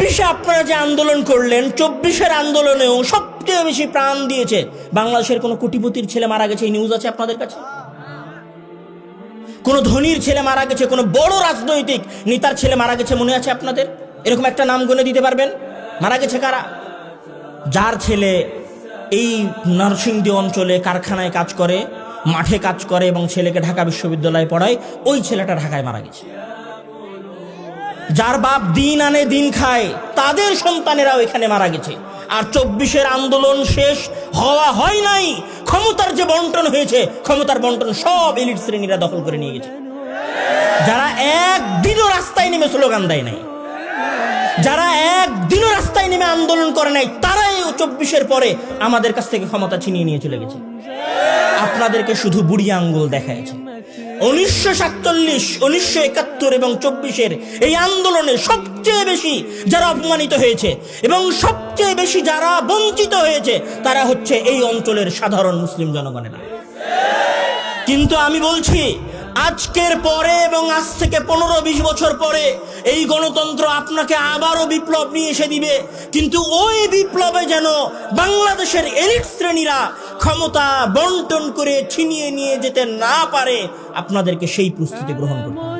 24-এ আপনারা যে আন্দোলন করলেন, 24-এর আন্দোলনেও সবচেয়ে বেশি প্রাণ দিয়েছে বাংলাদেশের কোন কোটিপতির ছেলে মারা গেছে এই নিউজ আছে আপনাদের কাছে? কোন ধনীর ছেলে মারা গেছে, কোন বড় রাজনৈতিক নেতার ছেলে মারা গেছে মনে আছে আপনাদের? এরকম একটা নাম গুনে দিতে পারবেন? মারা গেছে কারা? যার ছেলে এই নরসিংদী অঞ্চলে কারখানায় কাজ করে, মাঠে কাজ করে এবং ছেলেকে ঢাকা বিশ্ববিদ্যালয়ে পড়ায়, ওই ছেলেটা ঢাকায় মারা গেছে। যার বাপ দিন আনে দিন খায়, তাদের সন্তানেরাও এখানে মারা গেছে। আর 24-এর আন্দোলন শেষ হওয়া হয় নাই, ক্ষমতার যে বন্টন হয়েছে, ক্ষমতার বন্টন সব এলিট শ্রেণীরা দখল করে নিয়ে গেছে। যারা একদিনও রাস্তায় নেমে স্লোগান দেয় নাই, যারা একদিনও রাস্তায় নেমে আন্দোলন করে নাই, তারাই 24-এর পরে আমাদের কাছ থেকে ক্ষমতা ছিনিয়ে নিয়ে চলে গেছে। আপনাদেরকে শুধু বুড়ি আঙ্গুল দেখাইছে। 1947, 1971 এবং 24-এর এই আন্দোলনে সবচেয়ে বেশি যারা অপমানিত হয়েছে এবং সবচেয়ে বেশি যারা বঞ্চিত হয়েছে, তারা হচ্ছে এই অঞ্চলের সাধারণ মুসলিম জনগণেরা। কিন্তু আমি বলছি, আজকের পরে এবং আজ থেকে 15-20 বছর পরে এই গণতন্ত্র আপনাকে আবারও বিপ্লব নিয়ে এসে দিবে, কিন্তু ওই বিপ্লবে যেন বাংলাদেশের এলিট শ্রেণীরা ক্ষমতা বন্টন করে ছিনিয়ে নিয়ে যেতে না পারে, আপনাদেরকে সেই প্রস্তুতি গ্রহণ করতে হবে।